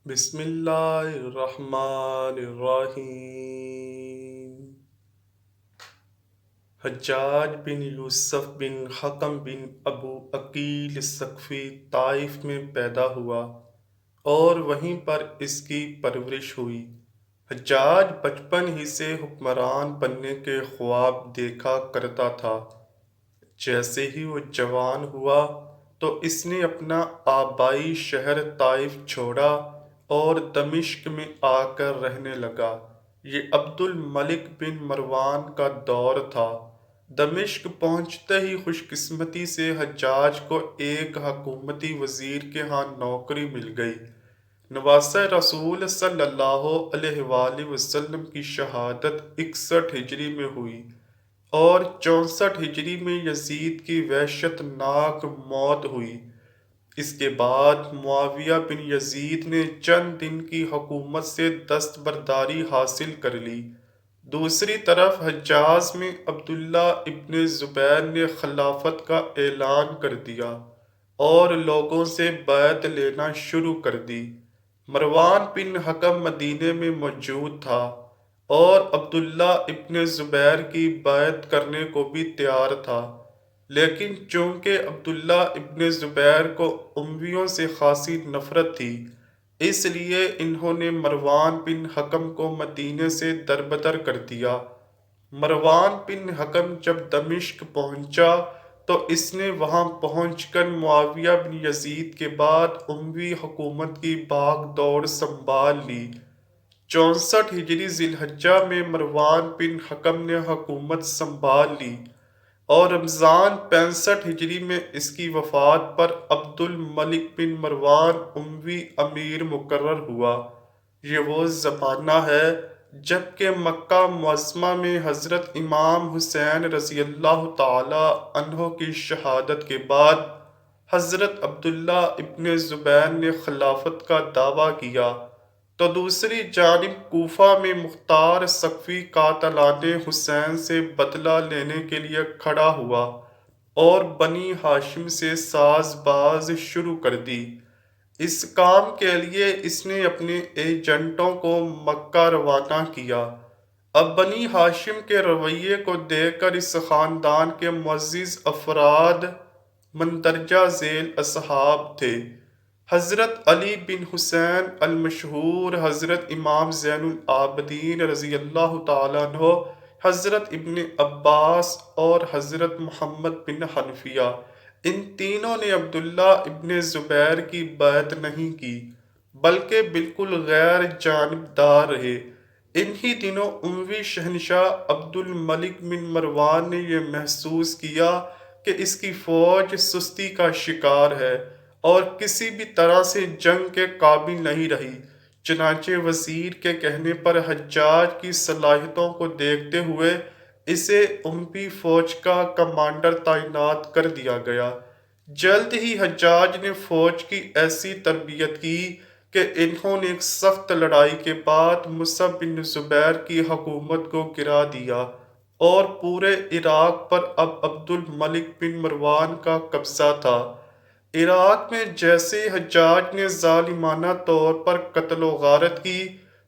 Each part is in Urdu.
بسم اللہ الرحمن الرحیم۔ حجاج بن یوسف بن حکم بن ابو عقیل ثقفی طائف میں پیدا ہوا اور وہیں پر اس کی پرورش ہوئی۔ حجاج بچپن ہی سے حکمران بننے کے خواب دیکھا کرتا تھا۔ جیسے ہی وہ جوان ہوا تو اس نے اپنا آبائی شہر طائف چھوڑا اور دمشق میں آ کر رہنے لگا۔ یہ عبد الملک بن مروان کا دور تھا۔ دمشق پہنچتے ہی خوش قسمتی سے حجاج کو ایک حکومتی وزیر کے ہاں نوکری مل گئی۔ نواسہ رسول صلی اللہ علیہ وآلہ وسلم کی شہادت 61 ہجری میں ہوئی اور 64 ہجری میں یزید کی وحشت ناک موت ہوئی۔ اس کے بعد معاویہ بن یزید نے چند دن کی حکومت سے دستبرداری حاصل کر لی۔ دوسری طرف حجاز میں عبداللہ ابن زبیر نے خلافت کا اعلان کر دیا اور لوگوں سے بیعت لینا شروع کر دی۔ مروان بن حکم مدینے میں موجود تھا اور عبداللہ ابن زبیر کی بیعت کرنے کو بھی تیار تھا، لیکن چونکہ عبداللہ ابن زبیر کو امویوں سے خاصی نفرت تھی، اس لیے انہوں نے مروان بن حکم کو مدینے سے دربدر کر دیا۔ مروان بن حکم جب دمشق پہنچا تو اس نے وہاں پہنچ کر معاویہ بن یزید کے بعد اموی حکومت کی باغ دوڑ سنبھال لی۔ 64 ہجری ذی الحجہ میں مروان بن حکم نے حکومت سنبھال لی اور رمضان 65 ہجری میں اس کی وفات پر عبد الملک بن مروان اموی امیر مقرر ہوا۔ یہ وہ زمانہ ہے جب کہ مکہ معظمہ میں حضرت امام حسین رضی اللہ تعالی عنہ کی شہادت کے بعد حضرت عبداللہ ابن زبیر نے خلافت کا دعویٰ کیا، تو دوسری جانب کوفہ میں مختار ثقفی قاتلان حسین سے بدلہ لینے کے لیے کھڑا ہوا اور بنی ہاشم سے ساز باز شروع کر دی۔ اس کام کے لیے اس نے اپنے ایجنٹوں کو مکہ روانہ کیا۔ اب بنی ہاشم کے رویے کو دیکھ کر اس خاندان کے معزز افراد مندرجہ ذیل اصحاب تھے: حضرت علی بن حسین المشہور، حضرت امام زین العابدین رضی اللہ تعالیٰ عنہ، حضرت ابن عباس اور حضرت محمد بن حنفیہ۔ ان تینوں نے عبداللہ ابن زبیر کی بیعت نہیں کی بلکہ بالکل غیر جانبدار رہے۔ انہی دنوں اموی شہنشاہ عبد الملک بن مروان نے یہ محسوس کیا کہ اس کی فوج سستی کا شکار ہے اور کسی بھی طرح سے جنگ کے قابل نہیں رہی، چنانچہ وزیر کے کہنے پر حجاج کی صلاحیتوں کو دیکھتے ہوئے اسے اموی فوج کا کمانڈر تعینات کر دیا گیا۔ جلد ہی حجاج نے فوج کی ایسی تربیت کی کہ انہوں نے ایک سخت لڑائی کے بعد مصعب بن زبیر کی حکومت کو گرا دیا اور پورے عراق پر اب عبد الملک بن مروان کا قبضہ تھا۔ عراق میں جیسے حجاج نے ظالمانہ طور پر قتل و غارت کی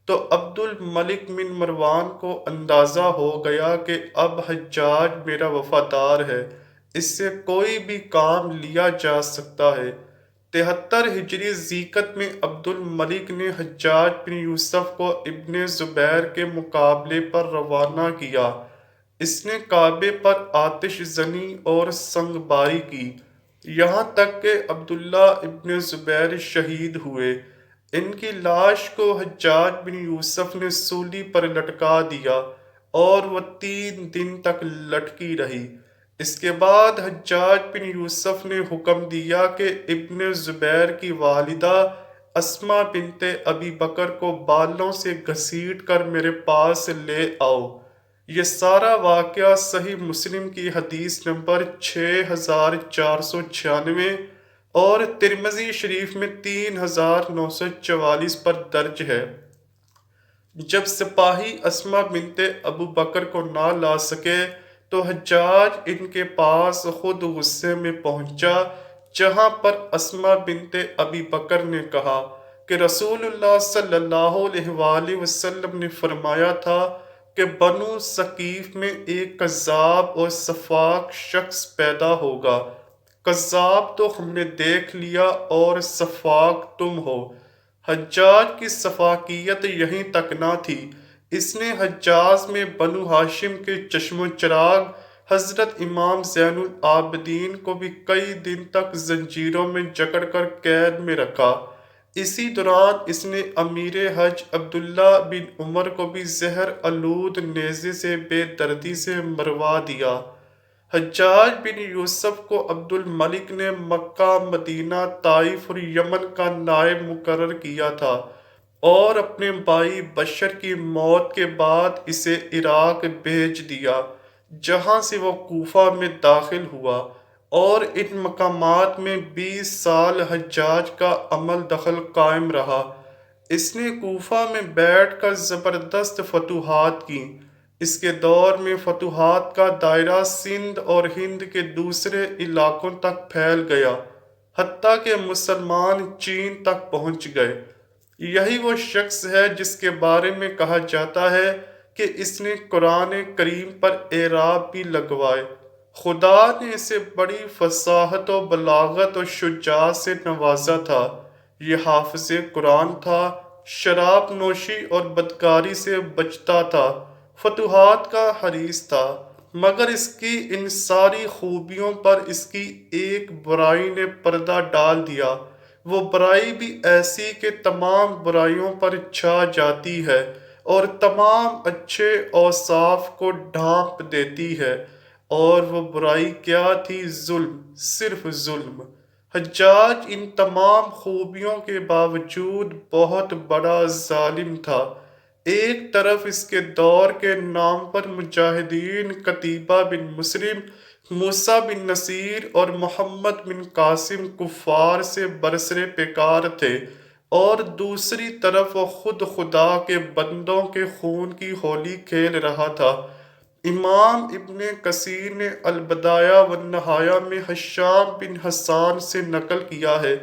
تو عبد الملک بن مروان کو اندازہ ہو گیا کہ اب حجاج میرا وفادار ہے، اس سے کوئی بھی کام لیا جا سکتا ہے۔ 73 ہجری ذیقت میں عبد الملک نے حجاج بن یوسف کو ابن زبیر کے مقابلے پر روانہ کیا۔ اس نے کعبے پر آتش زنی اور سنگ باری کی، یہاں تک کہ عبداللہ ابن زبیر شہید ہوئے۔ ان کی لاش کو حجاج بن یوسف نے سولی پر لٹکا دیا اور وہ 3 دن تک لٹکی رہی۔ اس کے بعد حجاج بن یوسف نے حکم دیا کہ ابن زبیر کی والدہ اسماء بنت ابی بکر کو بالوں سے گھسیٹ کر میرے پاس لے آؤ۔ یہ سارا واقعہ صحیح مسلم کی حدیث نمبر 6496 اور ترمذی شریف میں 3944 پر درج ہے۔ جب سپاہی اسماء بنت ابو بکر کو نہ لا سکے تو حجاج ان کے پاس خود غصے میں پہنچا، جہاں پر اسماء بنت ابی بکر نے کہا کہ رسول اللہ صلی اللہ علیہ وآلہ وسلم نے فرمایا تھا کہ بنو ثقیف میں ایک کذاب اور سفاک شخص پیدا ہوگا۔ کذاب تو ہم نے دیکھ لیا اور سفاک تم ہو۔ حجاج کی سفاکیت یہیں تک نہ تھی، اس نے حجاز میں بنو ہاشم کے چشم و چراغ حضرت امام زین العابدین کو بھی کئی دن تک زنجیروں میں جکڑ کر قید میں رکھا۔ اسی دوران اس نے امیر حج عبداللہ بن عمر کو بھی زہر آلود نیزے سے بے دردی سے مروا دیا۔ حجاج بن یوسف کو عبد الملک نے مکہ، مدینہ، طائف اور یمن کا نائب مقرر کیا تھا اور اپنے بھائی بشر کی موت کے بعد اسے عراق بھیج دیا، جہاں سے وہ کوفہ میں داخل ہوا اور ان مقامات میں 20 سال حجاج کا عمل دخل قائم رہا۔ اس نے کوفہ میں بیٹھ کر زبردست فتوحات کی۔ اس کے دور میں فتوحات کا دائرہ سندھ اور ہند کے دوسرے علاقوں تک پھیل گیا، حتیٰ کہ مسلمان چین تک پہنچ گئے۔ یہی وہ شخص ہے جس کے بارے میں کہا جاتا ہے کہ اس نے قرآن کریم پر اعراب بھی لگوائے۔ خدا نے اسے بڑی فصاحت و بلاغت و شجاعت سے نوازا تھا۔ یہ حافظ قرآن تھا، شراب نوشی اور بدکاری سے بچتا تھا، فتوحات کا حریص تھا، مگر اس کی ان ساری خوبیوں پر اس کی ایک برائی نے پردہ ڈال دیا۔ وہ برائی بھی ایسی کہ تمام برائیوں پر چھا جاتی ہے اور تمام اچھے اوصاف کو ڈھانپ دیتی ہے، اور وہ برائی کیا تھی؟ ظلم، صرف ظلم۔ حجاج ان تمام خوبیوں کے باوجود بہت بڑا ظالم تھا۔ ایک طرف اس کے دور کے نامور مجاہدین قتیبہ بن مسلم، موسیٰ بن نصیر اور محمد بن قاسم کفار سے برسر پیکار تھے، اور دوسری طرف وہ خود خدا کے بندوں کے خون کی ہولی کھیل رہا تھا۔ امام ابن کثیر نے البدایہ والنہایہ میں ہشام بن حسان سے نقل کیا ہے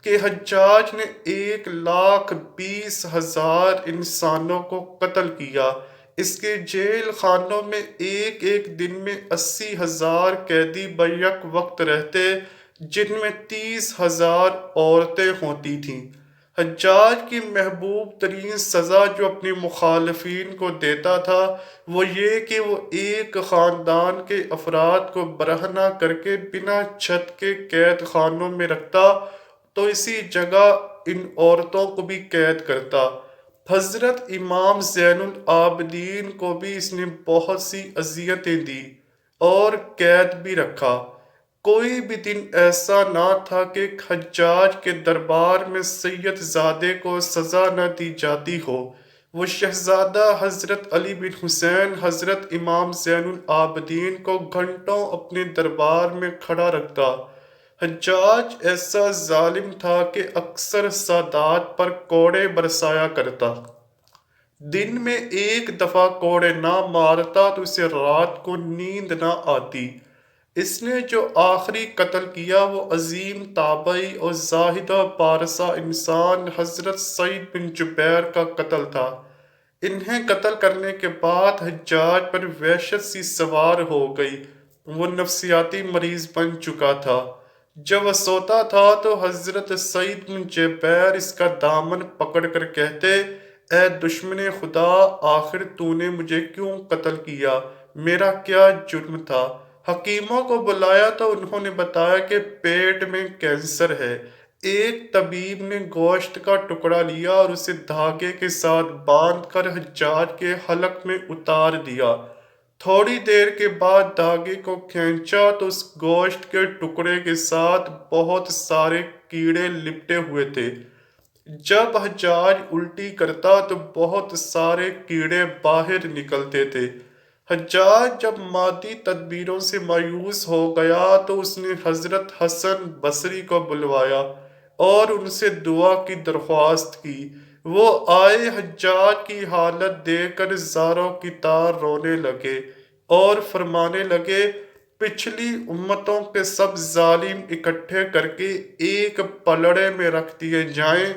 کہ حجاج نے 1,20,000 انسانوں کو قتل کیا۔ اس کے جیل خانوں میں ایک ایک دن میں 80,000 قیدی بیک وقت رہتے، جن میں 30,000 عورتیں ہوتی تھیں۔ حجاج کی محبوب ترین سزا جو اپنے مخالفین کو دیتا تھا وہ یہ کہ وہ ایک خاندان کے افراد کو برہنہ کر کے بنا چھت کے قید خانوں میں رکھتا تو اسی جگہ ان عورتوں کو بھی قید کرتا۔ حضرت امام زین العابدین کو بھی اس نے بہت سی اذیتیں دی اور قید بھی رکھا۔ کوئی بھی دن ایسا نہ تھا کہ حجاج کے دربار میں سید زادے کو سزا نہ دی جاتی ہو۔ وہ شہزادہ حضرت علی بن حسین حضرت امام زین العابدین کو گھنٹوں اپنے دربار میں کھڑا رکھتا۔ حجاج ایسا ظالم تھا کہ اکثر سادات پر کوڑے برسایا کرتا۔ دن میں ایک دفعہ کوڑے نہ مارتا تو اسے رات کو نیند نہ آتی۔ اس نے جو آخری قتل کیا وہ عظیم تابعی اور زاہدہ پارسا انسان حضرت سعید بن جبیر کا قتل تھا۔ انہیں قتل کرنے کے بعد حجاج پر وحشت سی سوار ہو گئی، وہ نفسیاتی مریض بن چکا تھا۔ جب وہ سوتا تھا تو حضرت سعید بن جبیر اس کا دامن پکڑ کر کہتے، اے دشمن خدا، آخر تو نے مجھے کیوں قتل کیا؟ میرا کیا جرم تھا؟ حکیموں کو بلایا تو انہوں نے بتایا کہ پیٹ میں کینسر ہے۔ ایک طبیب نے گوشت کا ٹکڑا لیا اور اسے دھاگے کے ساتھ باندھ کر حجاج کے حلق میں اتار دیا۔ تھوڑی دیر کے بعد دھاگے کو کھینچا تو اس گوشت کے ٹکڑے کے ساتھ بہت سارے کیڑے لپٹے ہوئے تھے۔ جب حجاج الٹی کرتا تو بہت سارے کیڑے باہر نکلتے تھے۔ حجاج جب مادی تدبیروں سے مایوس ہو گیا تو اس نے حضرت حسن بصری کو بلوایا اور ان سے دعا کی درخواست کی۔ وہ آئے، حجاج کی حالت دیکھ کر زاروں کی طرح رونے لگے اور فرمانے لگے، پچھلی امتوں کے سب ظالم اکٹھے کر کے ایک پلڑے میں رکھ دیے جائیں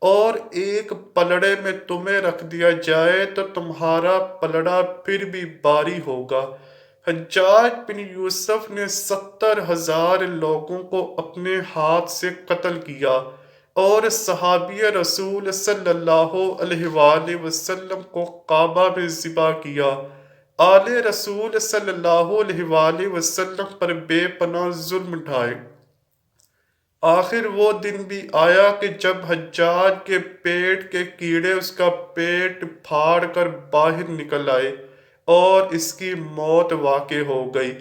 اور ایک پلڑے میں تمہیں رکھ دیا جائے تو تمہارا پلڑا پھر بھی باری ہوگا۔ حجاج بن یوسف نے 70,000 لوگوں کو اپنے ہاتھ سے قتل کیا اور صحابی رسول صلی اللہ علیہ وآلہ وسلم کو کعبہ میں ذبح کیا۔ آل رسول صلی اللہ علیہ وآلہ وسلم پر بے پناہ ظلم ڈھائے۔ آخر وہ دن بھی آیا کہ جب حجاج کے پیٹ کے کیڑے اس کا پیٹ پھاڑ کر باہر نکل آئے اور اس کی موت واقع ہو گئی۔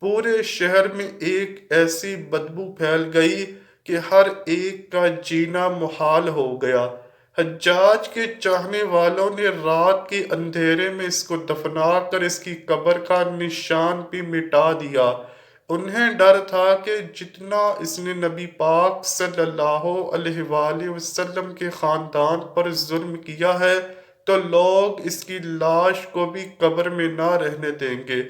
پورے شہر میں ایک ایسی بدبو پھیل گئی کہ ہر ایک کا جینا محال ہو گیا۔ حجاج کے چاہنے والوں نے رات کے اندھیرے میں اس کو دفنا کر اس کی قبر کا نشان بھی مٹا دیا۔ انہیں ڈر تھا کہ جتنا اس نے نبی پاک صلی اللہ علیہ وآلہ وسلم کے خاندان پر ظلم کیا ہے تو لوگ اس کی لاش کو بھی قبر میں نہ رہنے دیں گے۔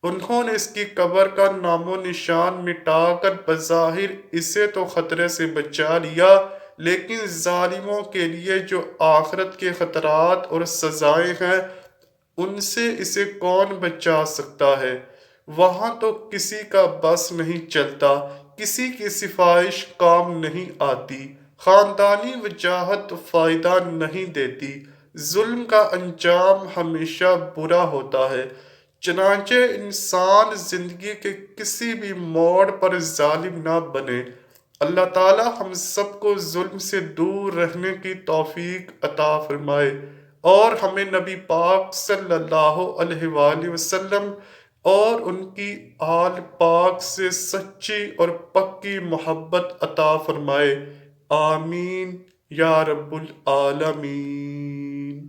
انہوں نے اس کی قبر کا نام و نشان مٹا کر بظاہر اسے تو خطرے سے بچا لیا، لیکن ظالموں کے لیے جو آخرت کے خطرات اور سزائیں ہیں ان سے اسے کون بچا سکتا ہے؟ وہاں تو کسی کا بس نہیں چلتا، کسی کی سفارش کام نہیں آتی، خاندانی وجاہت فائدہ نہیں دیتی، ظلم کا انجام ہمیشہ برا ہوتا ہے۔ چنانچہ انسان زندگی کے کسی بھی موڑ پر ظالم نہ بنے۔ اللہ تعالی ہم سب کو ظلم سے دور رہنے کی توفیق عطا فرمائے اور ہمیں نبی پاک صلی اللہ علیہ وآلہ وسلم اور ان کی آل پاک سے سچی اور پکی محبت عطا فرمائے۔ آمین یا رب العالمین۔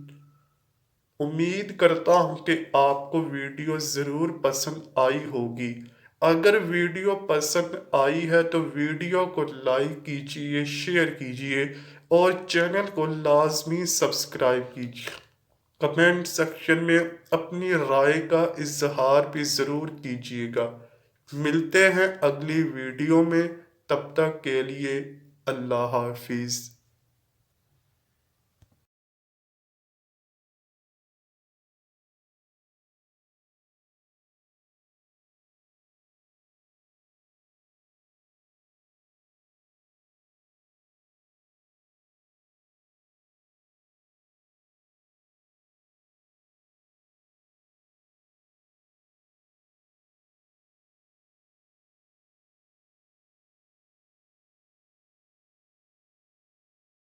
امید کرتا ہوں کہ آپ کو ویڈیو ضرور پسند آئی ہوگی۔ اگر ویڈیو پسند آئی ہے تو ویڈیو کو لائک کیجئے، شیئر کیجئے اور چینل کو لازمی سبسکرائب کیجئے۔ کمنٹ سیکشن میں اپنی رائے کا اظہار بھی ضرور کیجئے گا۔ ملتے ہیں اگلی ویڈیو میں، تب تک کے لیے اللہ حافظ۔